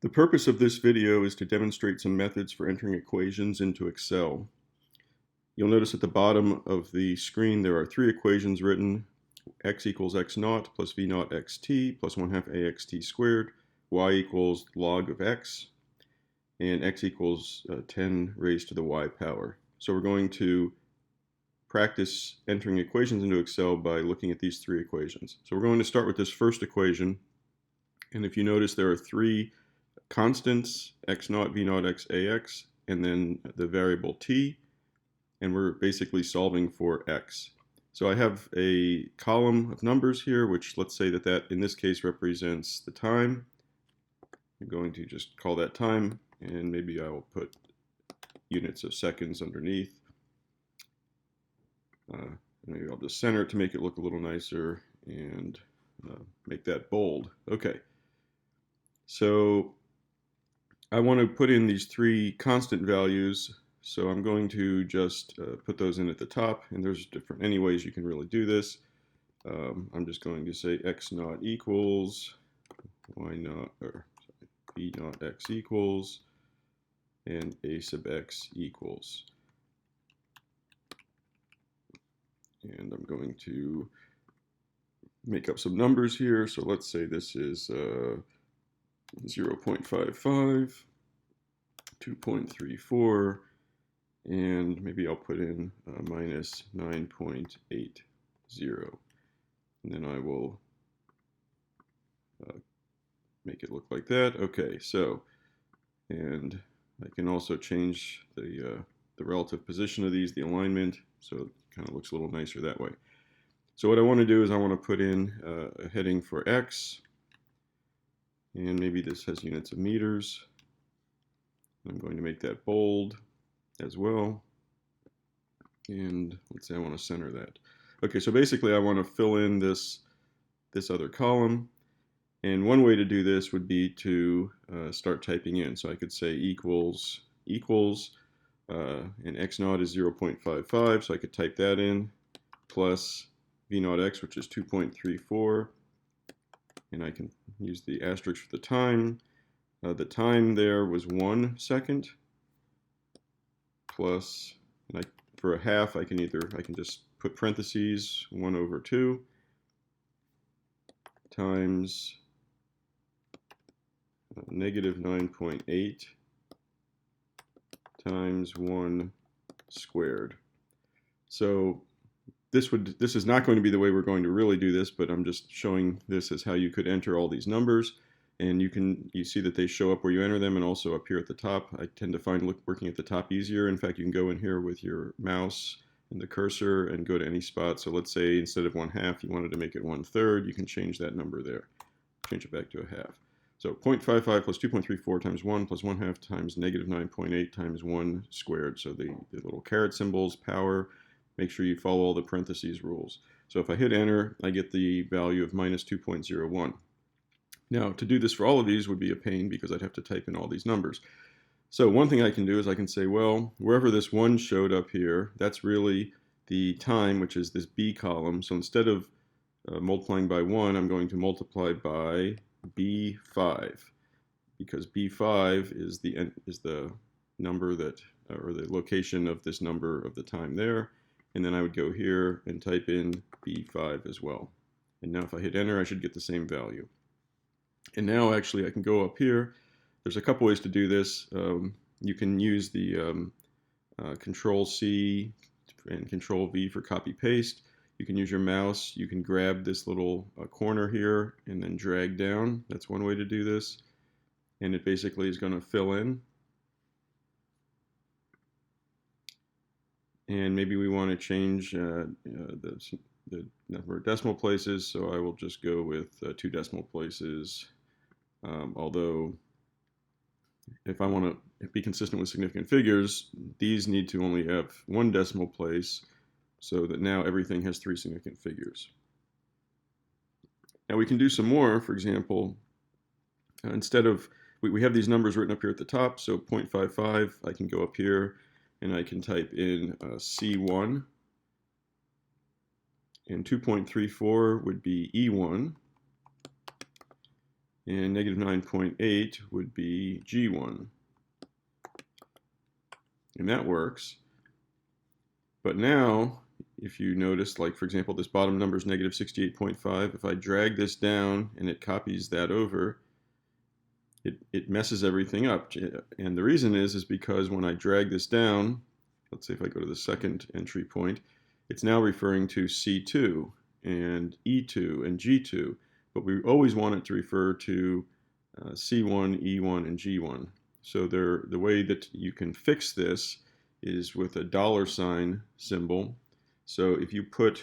The purpose of this video is to demonstrate some methods for entering equations into Excel. You'll notice at the bottom of the screen there are three equations written: x equals x naught plus v naught xt plus 1/2 axt squared, y equals log of x, and x equals 10 raised to the y power. So we're going to practice entering equations into Excel by looking at these three equations. So we're going to start with this first equation, and if you notice there are three constants, x naught, v naught, x, ax, and then the variable t, and we're basically solving for x. So I have a column of numbers here, which let's say that in this case represents the time. I'm going to just call that time, and maybe I will put units of seconds underneath. Maybe I'll just center it to make it look a little nicer and make that bold. Okay, so I want to put in these three constant values, so I'm going to just put those in at the top, and there's any ways you can really do this. I'm just going to say x naught equals y naught, or sorry, v naught x equals, and a sub x equals. And I'm going to make up some numbers here, so let's say this is 0.55, 2.34, and maybe I'll put in minus 9.80. And then I will make it look like that. Okay, so, and I can also change the relative position of these, the alignment, so it kind of looks a little nicer that way. So what I want to do is I want to put in a heading for x, and maybe this has units of meters. I'm going to make that bold as well, and let's say I want to center that. Okay, so basically I want to fill in this other column, and one way to do this would be to start typing in. So I could say equals, and x naught is 0.55, so I could type that in, plus v naught x, which is 2.34, and I can use the asterisk for the time. The time there was 1 second, plus, and for a half I can just put parentheses 1/2 times negative 9.8 times 1 squared. So this is not going to be the way we're going to really do this, but I'm just showing this as how you could enter all these numbers, and you see that they show up where you enter them and also up here at the top. I tend to find working at the top easier. In fact, you can go in here with your mouse and the cursor and go to any spot. So let's say instead of 1/2 you wanted to make it 1/3, you can change that number there, change it back to a half. So 0.55 plus 2.34 times 1 plus 1/2 times negative 9.8 times 1 squared. So the little caret symbols, power, make sure you follow all the parentheses rules. So if I hit enter, I get the value of minus 2.01. Now, to do this for all of these would be a pain because I'd have to type in all these numbers. So one thing I can do is I can say, well, wherever this 1 showed up here, that's really the time, which is this B column. So instead of multiplying by 1, I'm going to multiply by B5, because B5 is the number that, or the location of this number of the time there. And then I would go here and type in B5 as well. And now if I hit enter, I should get the same value. And now actually I can go up here. There's a couple ways to do this. You can use the Control C and Control V for copy paste. You can use your mouse. You can grab this little corner here and then drag down. That's one way to do this. And it basically is going to fill in. And maybe we want to change the number of decimal places, so I will just go with 2 decimal places. Although, if I want to be consistent with significant figures, these need to only have 1 decimal place, so that now everything has 3 significant figures. Now we can do some more. For example, instead of, we have these numbers written up here at the top, so 0.55, I can go up here and I can type in C1, and 2.34 would be E1, and negative 9.8 would be G1. And that works. But now, if you notice, like for example, this bottom number is negative 68.5. If I drag this down and it copies that over, it messes everything up. And the reason is because when I drag this down, let's say if I go to the second entry point, it's now referring to C2 and E2 and G2, but we always want it to refer to C1, E1, and G1. So the way that you can fix this is with a $ symbol. So if you put,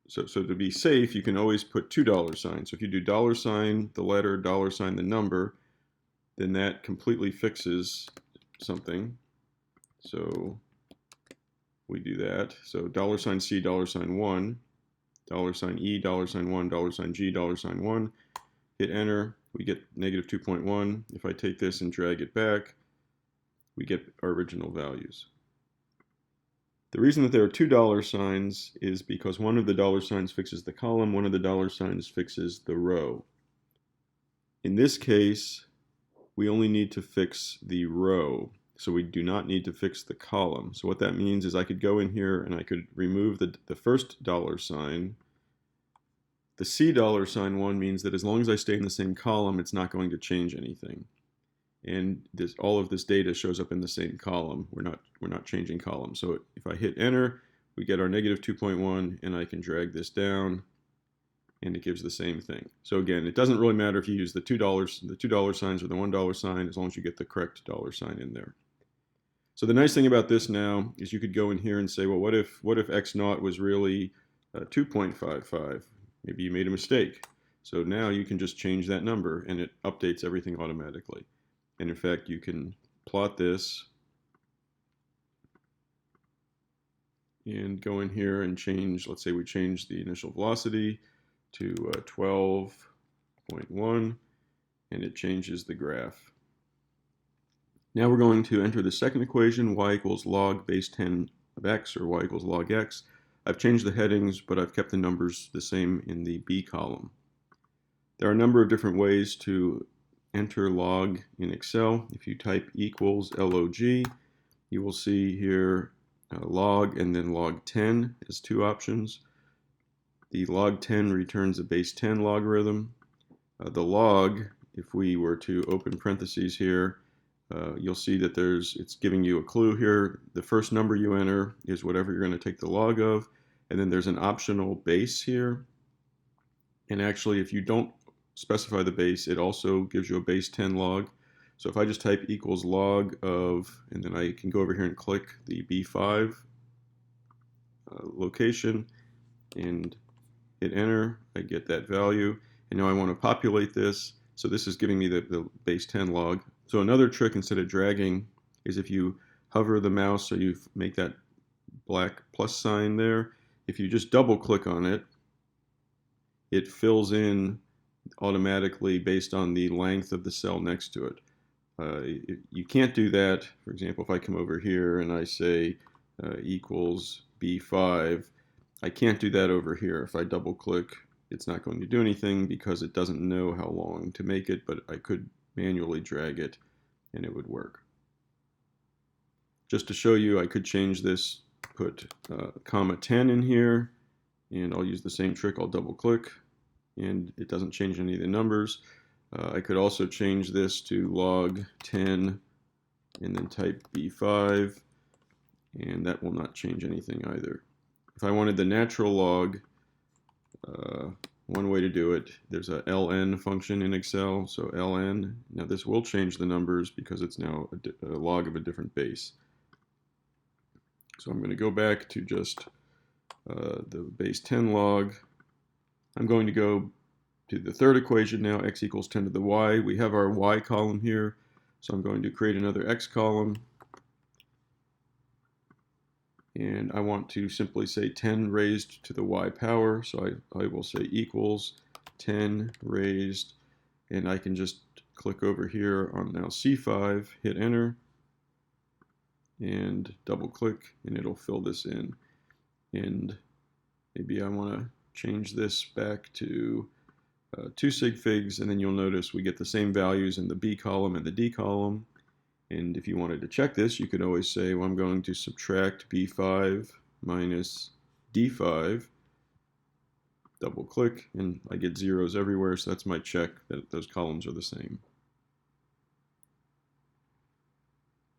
so to be safe, you can always put $2 signs. So if you do $, the letter, $, the number, then that completely fixes something. So we do that. So $C, $1, $E, $1, $G, $1. Hit enter, we get negative 2.1. If I take this and drag it back, we get our original values. The reason that there are $2 signs is because one of the $ signs fixes the column, one of the $ signs fixes the row. In this case, we only need to fix the row, so we do not need to fix the column. So what that means is I could go in here and I could remove the first $ sign. The C $1 means that as long as I stay in the same column, it's not going to change anything. And all of this data shows up in the same column. We're not changing columns. So if I hit enter, we get our negative 2.1, and I can drag this down, and it gives the same thing. So again, it doesn't really matter if you use the $2 signs or the $1 sign, as long as you get the correct $ sign in there. So the nice thing about this now is you could go in here and say, well, what if X naught was really 2.55? Maybe you made a mistake. So now you can just change that number, and it updates everything automatically. And in fact, you can plot this and go in here and change, let's say we change the initial velocity to 12.1, and it changes the graph. Now we're going to enter the second equation, y equals log base 10 of x, or y equals log x. I've changed the headings, but I've kept the numbers the same in the B column. There are a number of different ways to enter log in Excel. If you type equals log, you will see here log and then log 10 as two options. The log 10 returns a base 10 logarithm. The log, if we were to open parentheses here, you'll see that it's giving you a clue here. The first number you enter is whatever you're going to take the log of, and then there's an optional base here. And actually, if you don't specify the base, it also gives you a base 10 log. So if I just type equals log of, and then I can go over here and click the B5 location and hit enter, I get that value. And now I want to populate this. So this is giving me the base 10 log. So another trick, instead of dragging, is if you hover the mouse, so you make that black plus sign there, if you just double click on it, it fills in automatically based on the length of the cell next to it. You can't do that. For example, if I come over here and I say equals B5, I can't do that over here. If I double click, it's not going to do anything because it doesn't know how long to make it, but I could manually drag it and it would work. Just to show you, I could change this, put comma 10 in here, and I'll use the same trick. I'll double click and it doesn't change any of the numbers. I could also change this to log 10 and then type B5, and that will not change anything either. If I wanted the natural log, one way to do it, there's a ln function in Excel, so ln. Now this will change the numbers because it's now a log of a different base. So I'm going to go back to just the base 10 log. I'm going to go to the third equation now, x equals 10 to the y. We have our y column here, so I'm going to create another x column. And I want to simply say 10 raised to the y power, so I will say equals 10 raised, and I can just click over here on now C5, hit enter, and double click, and it'll fill this in. And maybe I want to change this back to 2 sig figs, and then you'll notice we get the same values in the B column and the D column. And if you wanted to check this, you could always say, well, I'm going to subtract B5 minus D5, double click, and I get zeros everywhere, so that's my check that those columns are the same.